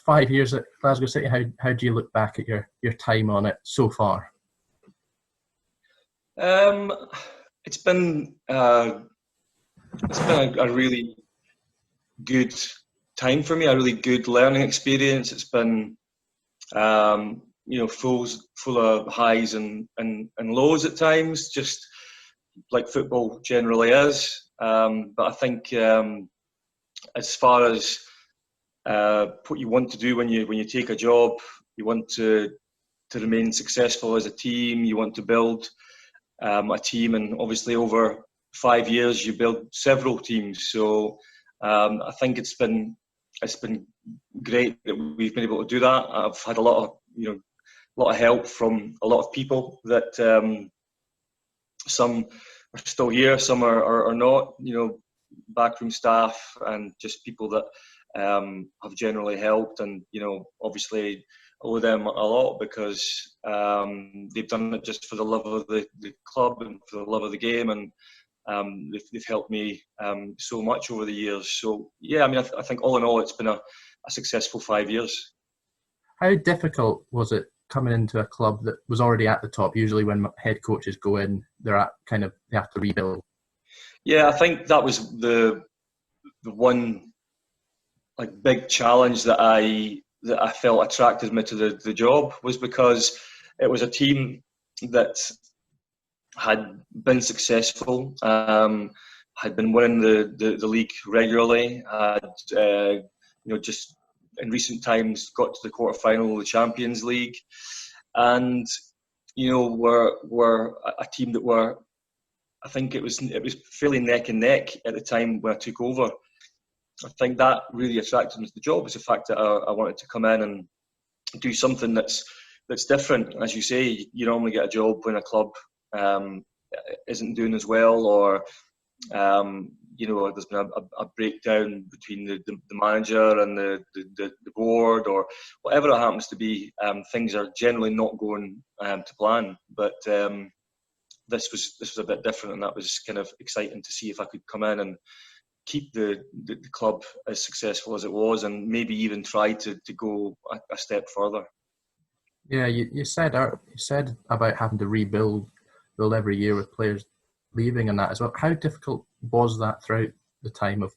5 years at Glasgow City, how do you look back at your time on it so far? Um, it's been a really good time for me, a really good learning experience. It's been full of highs and lows at times, just like football generally is. But I think as far as what you want to do when you take a job, you want to remain successful as a team. You want to build a team, and obviously over 5 years you build several teams. So I think it's been great that we've been able to do that. I've had a lot of help from a lot of people that some are still here, some are not. Backroom staff and just people that have generally helped, and obviously I owe them a lot because they've done it just for the love of the club and for the love of the game, and they've helped me so much over the years. So yeah, I mean, I think all in all, it's been a successful 5 years. How difficult was it coming into a club that was already at the top? Usually when head coaches go in, they have to rebuild. Yeah, I think that was the one big challenge that I felt attracted me to the job, was because it was a team that had been successful, had been winning the league regularly, had just in recent times got to the quarter-final of the Champions League, and were a team that were, I think it was fairly neck and neck at the time when I took over. I think that really attracted me to the job, was the fact that I wanted to come in and do something that's different. As you say, you normally get a job when a club isn't doing as well, or there's been a breakdown between the manager and the board, or whatever it happens to be. Things are generally not going to plan, but this was a bit different, and that was kind of exciting to see if I could come in and keep the club as successful as it was, and maybe even try to go a step further. Yeah, you said about having to build every year with players leaving and that as well. How difficult was that throughout the time of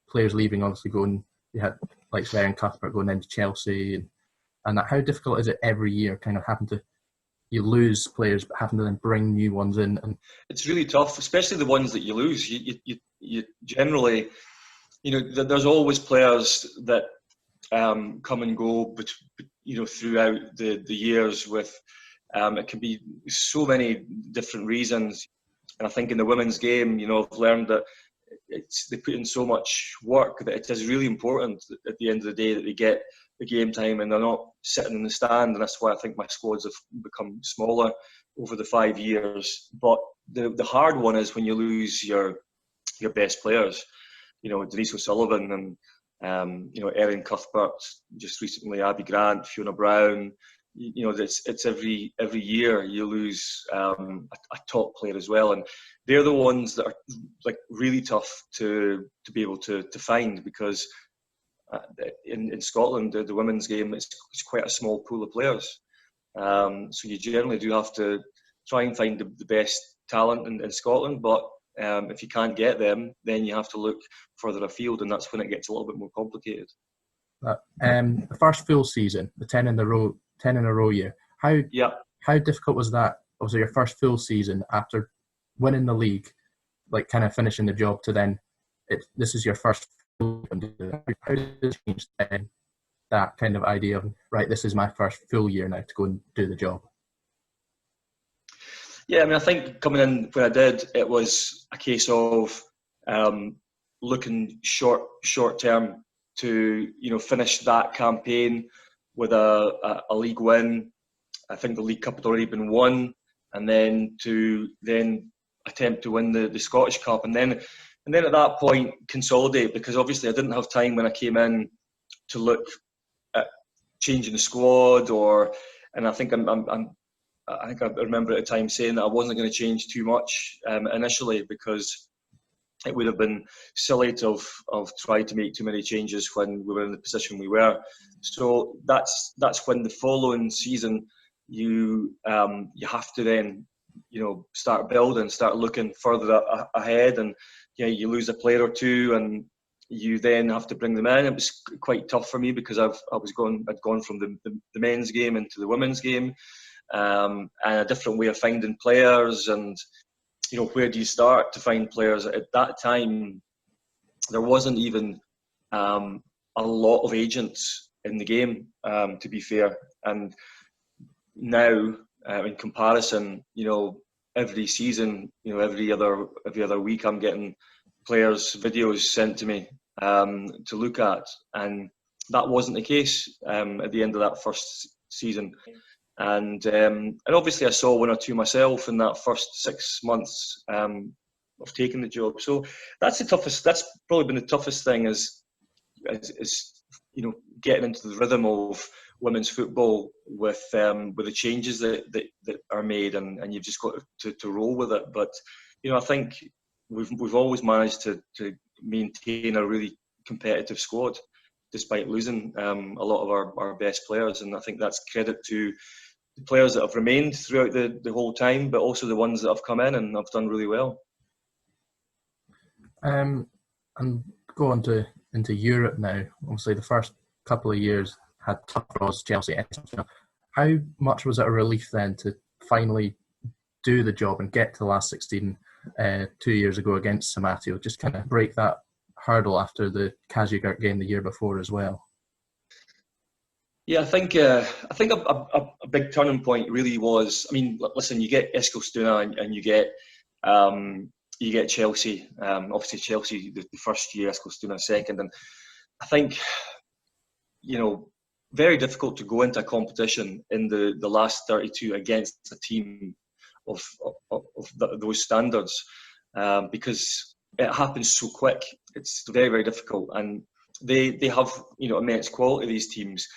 players leaving? Obviously, you had like Sverre and Cuthbert going into Chelsea, and that. How difficult is it every year, kind of you lose players but having to then bring new ones in? And it's really tough, especially the ones that you lose. You generally, there's always players that come and go, but throughout the years with. It can be so many different reasons, and I think in the women's game, I've learned that they put in so much work that it is really important at the end of the day that they get the game time and they're not sitting in the stand, and that's why I think my squads have become smaller over the 5 years. But the hard one is when you lose your best players, Denise O'Sullivan and Erin Cuthbert, just recently Abby Grant, Fiona Brown. It's every year you lose a top player as well, and they're the ones that are really tough to be able to find, because in Scotland the women's game it's quite a small pool of players, so you generally do have to try and find the best talent in Scotland, but if you can't get them, then you have to look further afield, and that's when it gets a little bit more complicated. The first full season, the 10 in a row year, how difficult was that? Also, your first full season after winning the league, kind of finishing the job, to then this is your first full year. How did it change then, that kind of idea of, right, this is my first full year now to go and do the job? Yeah, I mean, I think coming in when I did, it was a case of looking short term to finish that campaign with a league win. I think the League Cup had already been won, and then to attempt to win the Scottish Cup, and then at that point consolidate, because obviously I didn't have time when I came in to look at changing the squad, and I think I remember at the time saying that I wasn't going to change too much initially, because it would have been silly to have tried to make too many changes when we were in the position we were. So that's when the following season you have to then start building, start looking further ahead, and you lose a player or two, and you then have to bring them in. It was quite tough for me because I'd gone from the men's game into the women's game, and a different way of finding players, and where do you start to find players? At that time, there wasn't even a lot of agents in the game, to be fair. And now, in comparison, every season, every other week, I'm getting players' videos sent to me to look at, and that wasn't the case at the end of that first season. And obviously I saw one or two myself in that first 6 months of taking the job. So that's the toughest. That's probably been the toughest thing is getting into the rhythm of women's football with the changes that are made, and you've just got to roll with it. But I think we've always managed to maintain a really competitive squad despite losing a lot of our best players, and I think that's credit to the players that have remained throughout the whole time, but also the ones that have come in and have done really well. And go on into Europe now. Obviously, the first couple of years had tough draws, Chelsea. How much was it a relief then to finally do the job and get to the last 16 2 years ago against Samatio? Just kind of break that hurdle after the Kazugurt game the year before as well. Yeah, I think a big turning point really was. I mean, listen, you get Eskilstuna and you get Chelsea. Obviously, Chelsea the first year, Eskilstuna second, and I think very difficult to go into a competition in the last 32 against a team of those standards because it happens so quick. It's very, very difficult, and they have immense quality, these teams.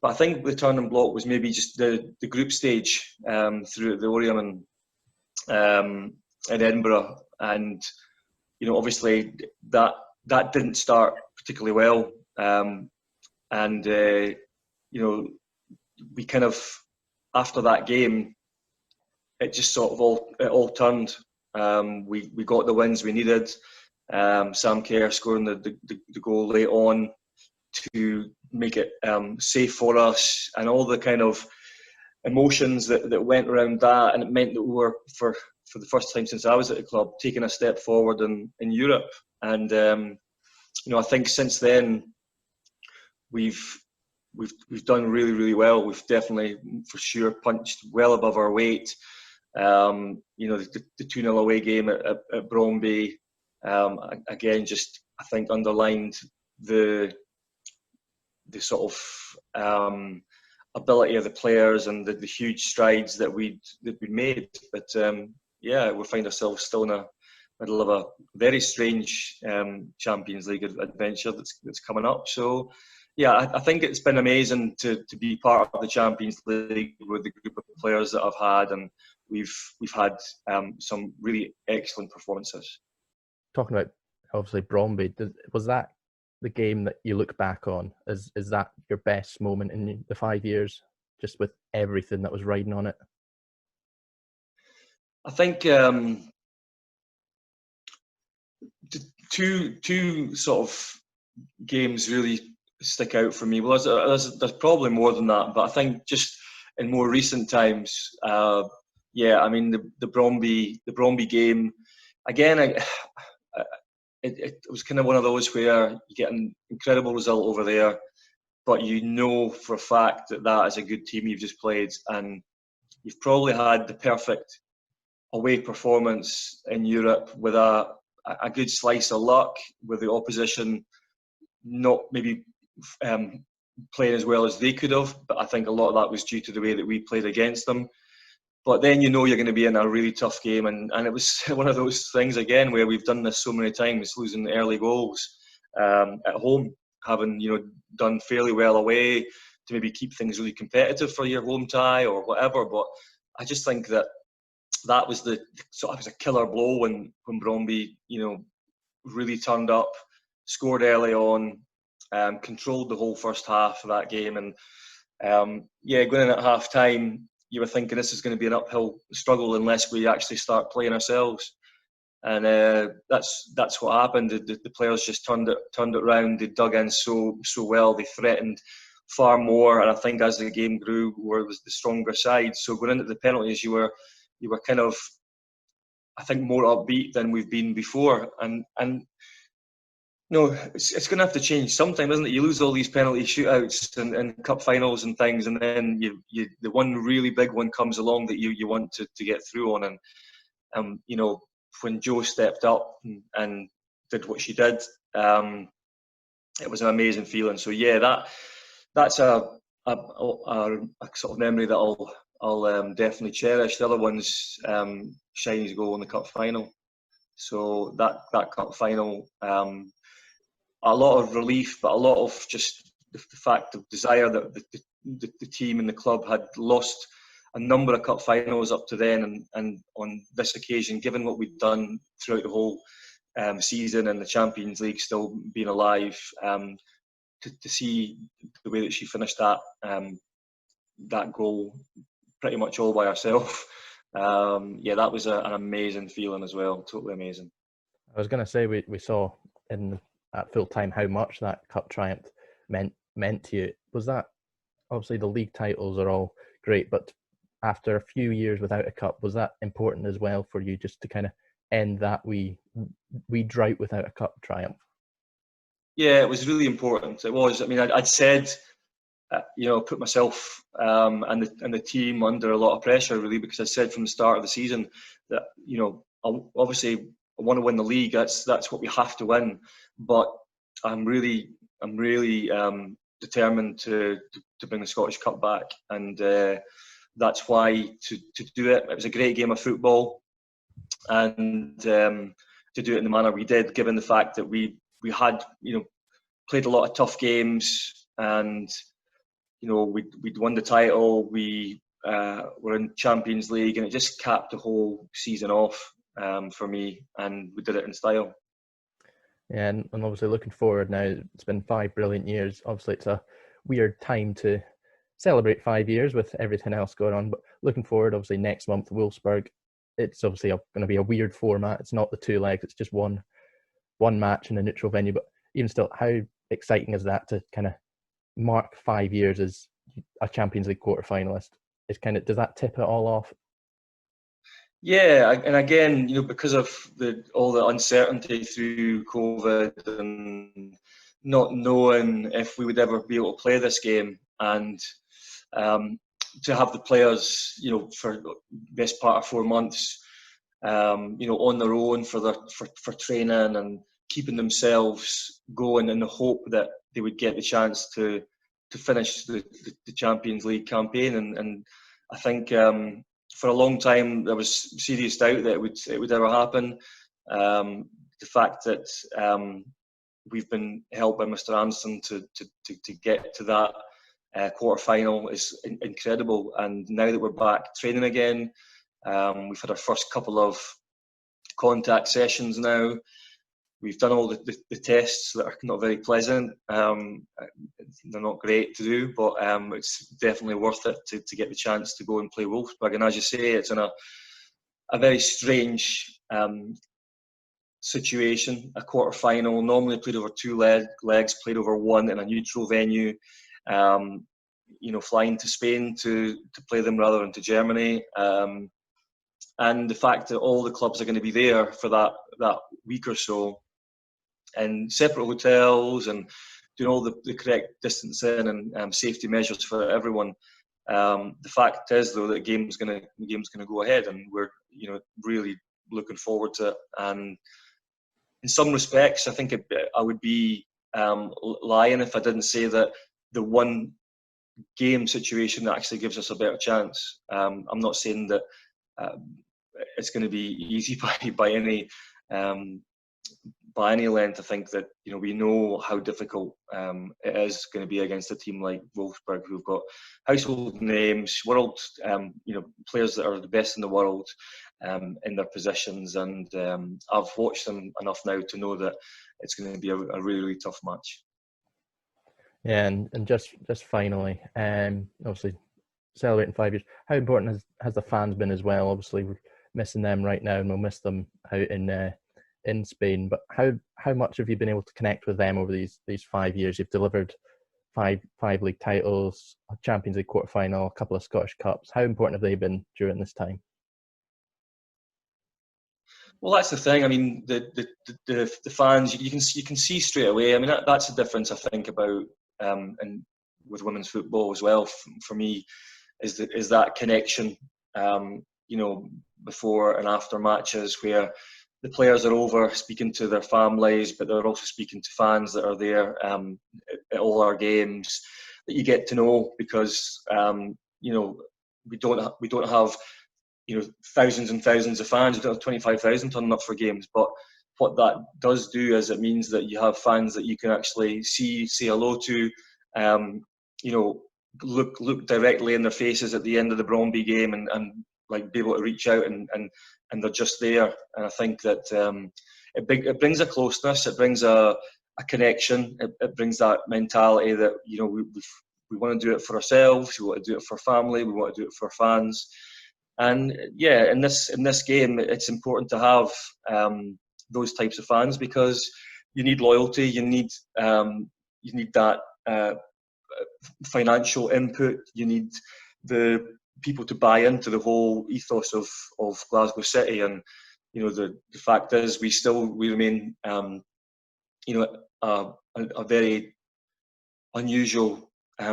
But I think the turning block was maybe just the group stage through the Oriam in Edinburgh, and obviously that didn't start particularly well, and we kind of, after that game, it just sort of all turned. We got the wins we needed. Sam Kerr scoring the goal late on to make it safe for us, and all the kind of emotions that went around that, and it meant that we were, for the first time since I was at the club, taking a step forward in Europe. And I think since then we've done really, really well. We've definitely, for sure, punched well above our weight. The 2-0 away game at Bromby, again, just I think underlined the sort of ability of the players and the huge strides that we'd made. But we find ourselves still in the middle of a very strange Champions League adventure that's coming up. So yeah, I think it's been amazing to be part of the Champions League with the group of players that I've had, and we've had some really excellent performances. Talking about obviously Bromby, was that the game that you look back on? Is that your best moment in the 5 years, just with everything that was riding on it? I think two sort of games really stick out for me. Well, there's probably more than that, but I think just in more recent times, I mean the Bromby game again. It was kind of one of those where you get an incredible result over there, but for a fact that is a good team you've just played, and you've probably had the perfect away performance in Europe with a good slice of luck, with the opposition not maybe playing as well as they could have, but I think a lot of that was due to the way that we played against them. But then you're going to be in a really tough game, and it was one of those things again where we've done this so many times, losing early goals at home, having done fairly well away to maybe keep things really competitive for your home tie or whatever. But I just think that was a killer blow when Bromby really turned up, scored early on, controlled the whole first half of that game, and going in at half time, you were thinking this is going to be an uphill struggle unless we actually start playing ourselves. And that's what happened. The players just turned it round. They dug in so well. They threatened far more, and I think as the game grew, we was the stronger side. So going into the penalties, you were kind of, I think, more upbeat than we've been before. And no, it's going to have to change sometime, isn't it? You lose all these penalty shootouts and cup finals and things, and then the one really big one comes along that you want to get through on. And when Jo stepped up and did what she did, it was an amazing feeling. So yeah, that's a sort of memory that I'll definitely cherish. The other one's Shiny's goal in the cup final. So that cup final, a lot of relief, but a lot of just the fact of desire that the team and the club had lost a number of cup finals up to then, and on this occasion, given what we'd done throughout the whole season and the Champions League still being alive, to see the way that she finished that goal pretty much all by herself, that was an amazing feeling as well. Totally amazing. I was going to say we saw at full time how much that cup triumph meant to you. Was that, obviously the league titles are all great, but after a few years without a cup, was that important as well for you, just to kind of end that we drought without a cup triumph? Yeah, it was really important. It was. I mean, I'd said, put myself and the team under a lot of pressure, really, because I said from the start of the season that, obviously I want to win the league. That's what we have to win. But I'm really determined to bring the Scottish Cup back, and that's why to do it. It was a great game of football, and to do it in the manner we did, given the fact that we had played a lot of tough games, and we'd won the title. We were in Champions League, and it just capped the whole season off for me, and we did it in style. Yeah, and obviously looking forward now, it's been 5 brilliant years. Obviously it's a weird time to celebrate 5 years with everything else going on, but looking forward, obviously next month, Wolfsburg, it's obviously going to be a weird format. It's not the 2 legs, it's just one match in a neutral venue, but even still, how exciting is that to kind of mark 5 years as a Champions League quarter-finalist? Does that tip it all off? Yeah, and again, because of all the uncertainty through COVID and not knowing if we would ever be able to play this game, and to have the players, for the best part of 4 months, on their own for training and keeping themselves going in the hope that they would get the chance to finish the Champions League campaign, and I think for a long time there was serious doubt that it would ever happen. The fact that we've been helped by Mr. Anderson to get to that quarter final is incredible, and now that we're back training again, we've had our first couple of contact sessions now. We've done all the tests that are not very pleasant. They're not great to do, but it's definitely worth it to get the chance to go and play Wolfsburg. And as you say, it's in a very strange situation, a quarter final, normally played over 2 legs, played over 1 in a neutral venue. Flying to Spain to play them rather than to Germany. And the fact that all the clubs are going to be there for that week or so, and separate hotels, and doing all the correct distancing and safety measures for everyone. The fact is, though, that the game's going to go ahead, and we're really looking forward to it. And in some respects, I think I would be lying if I didn't say that the one game situation actually gives us a better chance. I'm not saying that it's going to be easy by any by any length. I think that we know how difficult it is going to be against a team like Wolfsburg, who've got household names, world players that are the best in the world in their positions, and I've watched them enough now to know that it's going to be a really, really tough match. Yeah, and just finally, obviously celebrating 5 years. How important has the fans been as well? Obviously, we're missing them right now, and we'll miss them out in Spain. But how much have you been able to connect with them over these 5 years? You've delivered five league titles, a Champions League quarter-final, a couple of Scottish Cups. How important have they been during this time? Well, that's the thing. I mean, the fans, you can see straight away. I mean, that's the difference I think about and with women's football as well. For me, is that connection. Before and after matches, where the players are over speaking to their families, but they're also speaking to fans that are there at all our games that you get to know, because we don't have thousands and thousands of fans. We don't have 25,000 turning up for games, but what that does do is it means that you have fans that you can actually say hello to, look directly in their faces at the end of the Bromby game, and like be able to reach out, and they're just there. And I think that it brings a closeness, it brings a connection, it brings that mentality that we want to do it for ourselves, we want to do it for family, we want to do it for fans. And yeah, in this game, it's important to have those types of fans, because you need loyalty, you need that financial input, you need the people to buy into the whole ethos of Glasgow City. And the fact is, we remain a very unusual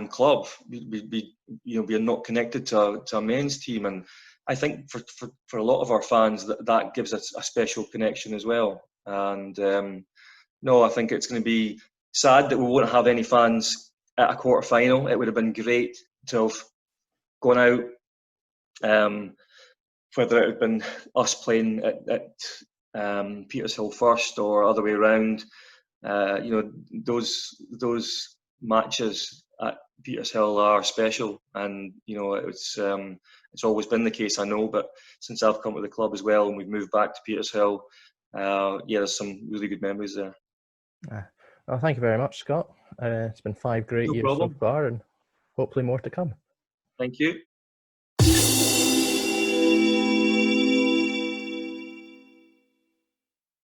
club. We are not connected to a men's team, and I think for a lot of our fans that gives us a special connection as well. And no, I think it's going to be sad that we won't have any fans at a quarter final. It would have been great to have gone out, whether it had been us playing at Petershill first or other way around. Those matches at Petershill are special, and it's always been the case, I know. But since I've come to the club as well, and we've moved back to Petershill, there's some really good memories there. Well, thank you very much, Scott. It's been 5 great years so far, and hopefully more to come. Thank you.